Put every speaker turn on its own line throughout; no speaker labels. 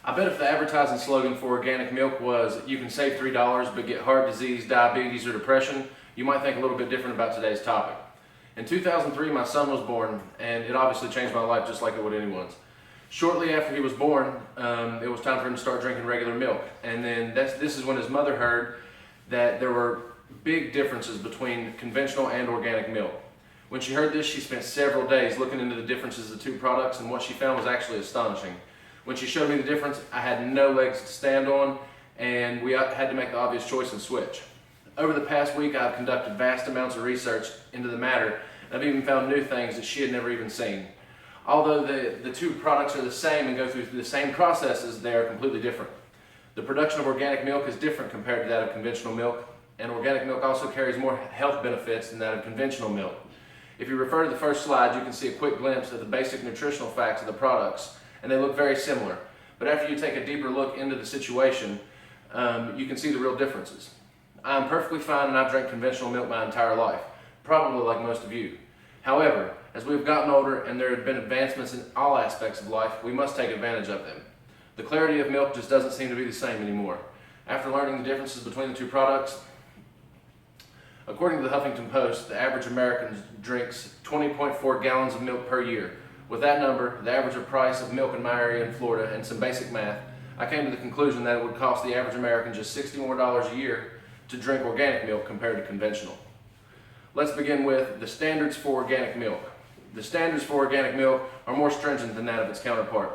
I bet if the advertising slogan for organic milk was, "You can save $3 but get heart disease, diabetes, or depression," you might think a little bit different about today's topic. In 2003, my son was born, and it obviously changed my life just like it would anyone's. Shortly after he was born, it was time for him to start drinking regular milk. And then this is when his mother heard that there were big differences between conventional and organic milk. When she heard this, she spent several days looking into the differences of the two products, and what she found was actually astonishing. When she showed me the difference, I had no legs to stand on, and we had to make the obvious choice and switch. Over the past week, I've conducted vast amounts of research into the matter, and I've even found new things that she had never even seen. Although the two products are the same and go through the same processes, they are completely different. The production of organic milk is different compared to that of conventional milk, and organic milk also carries more health benefits than that of conventional milk. If you refer to the first slide, you can see a quick glimpse of the basic nutritional facts of the products, and they look very similar. But after you take a deeper look into the situation, you can see the real differences. I'm perfectly fine, and I've drank conventional milk my entire life, probably like most of you. However, as we've gotten older and there have been advancements in all aspects of life, we must take advantage of them. The clarity of milk just doesn't seem to be the same anymore. After learning the differences between the two products, according to the Huffington Post, the average American drinks 20.4 gallons of milk per year. With that number, the average price of milk in my area in Florida, and some basic math, I came to the conclusion that it would cost the average American just $60 more a year to drink organic milk compared to conventional. Let's begin with the standards for organic milk. The standards for organic milk are more stringent than that of its counterpart.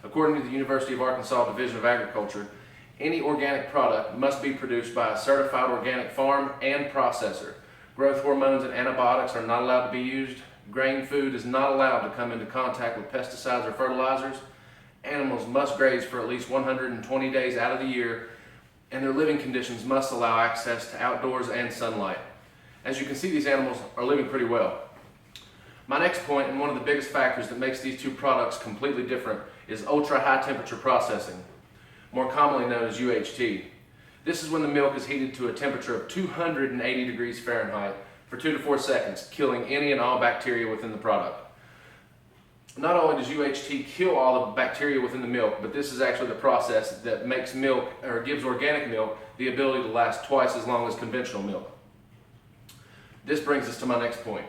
According to the University of Arkansas Division of Agriculture, any organic product must be produced by a certified organic farm and processor. Growth hormones and antibiotics are not allowed to be used. Grain food is not allowed to come into contact with pesticides or fertilizers. Animals must graze for at least 120 days out of the year, and their living conditions must allow access to outdoors and sunlight. As you can see, these animals are living pretty well. My next point, and one of the biggest factors that makes these two products completely different, is ultra high temperature processing, more commonly known as UHT. This is when the milk is heated to a temperature of 280 degrees Fahrenheit for 2 to 4 seconds, killing any and all bacteria within the product. Not only does UHT kill all the bacteria within the milk, but this is actually the process that makes milk, or gives organic milk, the ability to last twice as long as conventional milk. This brings us to my next point.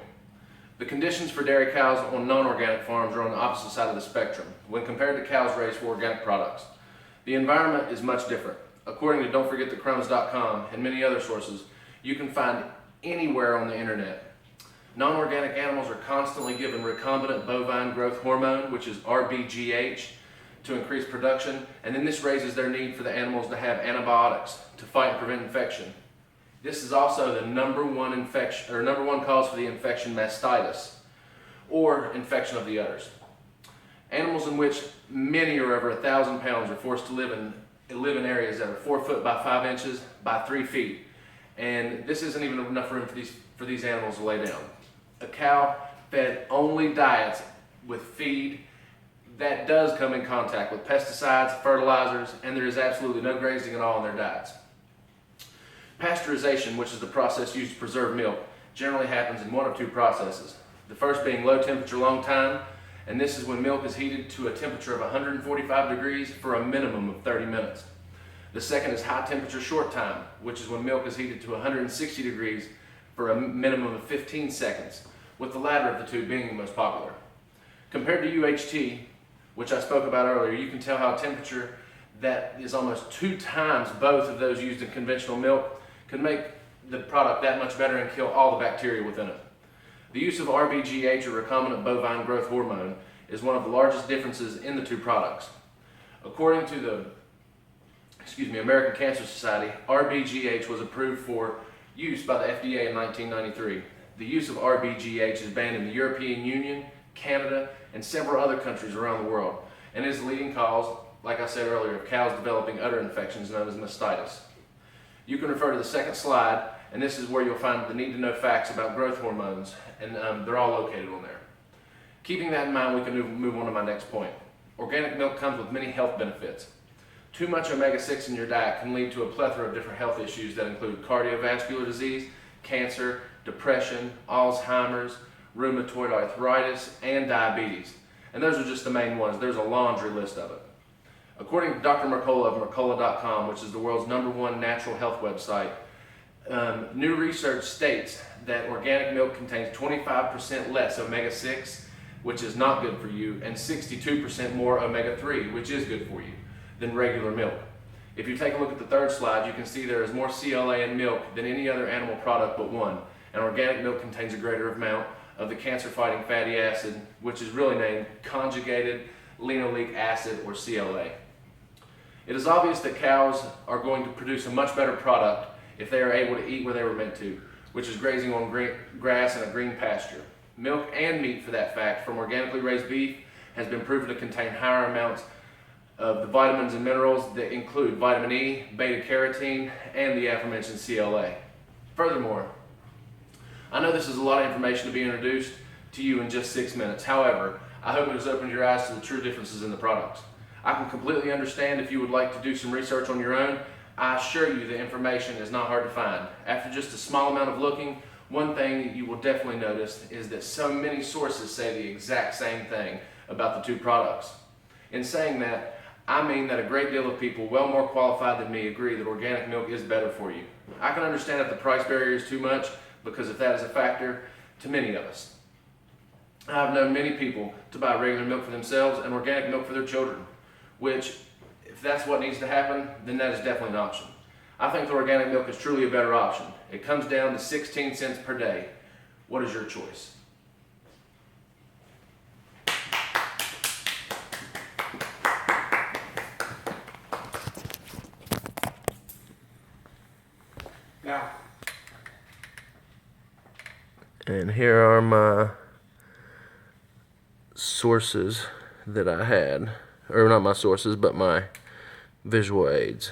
The conditions for dairy cows on non-organic farms are on the opposite side of the spectrum when compared to cows raised for organic products. The environment is much different. According to don'tforgetthecrumbs.com and many other sources, you can find anywhere on the internet. Non-organic animals are constantly given recombinant bovine growth hormone, which is RBGH, to increase production, and then this raises their need for the animals to have antibiotics to fight and prevent infection. This is also the number one cause for the infection mastitis, or infection of the udders. Animals in which many are over 1,000 pounds are forced to live in areas that are 4 foot by 5 inches by 3 feet, and this isn't even enough room for these animals to lay down. A cow fed only diets with feed that does come in contact with pesticides, fertilizers, and there is absolutely no grazing at all in their diets. Pasteurization, which is the process used to preserve milk, generally happens in one of two processes. The first being low temperature long time, and this is when milk is heated to a temperature of 145 degrees for a minimum of 30 minutes. The second is high temperature short time, which is when milk is heated to 160 degrees for a minimum of 15 seconds, with the latter of the two being the most popular. Compared to UHT, which I spoke about earlier, you can tell how temperature that is almost 2 times both of those used in conventional milk can make the product that much better and kill all the bacteria within it. The use of RBGH, or recombinant bovine growth hormone, is one of the largest differences in the two products. According to the American Cancer Society, RBGH was approved for use by the FDA in 1993. The use of RBGH is banned in the European Union, Canada, and several other countries around the world, and is the leading cause, like I said earlier, of cows developing udder infections known as mastitis. You can refer to the second slide, and this is where you'll find the need-to-know facts about growth hormones, and they're all located on there. Keeping that in mind, we can move on to my next point. Organic milk comes with many health benefits. Too much omega-6 in your diet can lead to a plethora of different health issues that include cardiovascular disease, cancer, depression, Alzheimer's, rheumatoid arthritis, and diabetes. And those are just the main ones. There's a laundry list of it. According to Dr. Mercola of Mercola.com, which is the world's #1 natural health website, new research states that organic milk contains 25% less omega-6, which is not good for you, and 62% more omega-3, which is good for you, than regular milk. If you take a look at the third slide, you can see there is more CLA in milk than any other animal product but one, and organic milk contains a greater amount of the cancer-fighting fatty acid, which is really named conjugated linoleic acid, or CLA. It is obvious that cows are going to produce a much better product if they are able to eat where they were meant to, which is grazing on grass in a green pasture. Milk and meat, for that fact, from organically raised beef has been proven to contain higher amounts of the vitamins and minerals that include vitamin E, beta-carotene, and the aforementioned CLA. Furthermore, I know this is a lot of information to be introduced to you in just 6 minutes. However, I hope it has opened your eyes to the true differences in the products. I can completely understand if you would like to do some research on your own. I assure you the information is not hard to find. After just a small amount of looking, one thing you will definitely notice is that so many sources say the exact same thing about the two products. In saying that, I mean that a great deal of people well more qualified than me agree that organic milk is better for you. I can understand if the price barrier is too much, because if that is a factor to many of us. I've known many people to buy regular milk for themselves and organic milk for their children, which, if that's what needs to happen, then that is definitely an option. I think the organic milk is truly a better option. It comes down to 16 cents per day. What is your choice?
Now,
And here are my sources that I had, or not my sources, but my visual aids.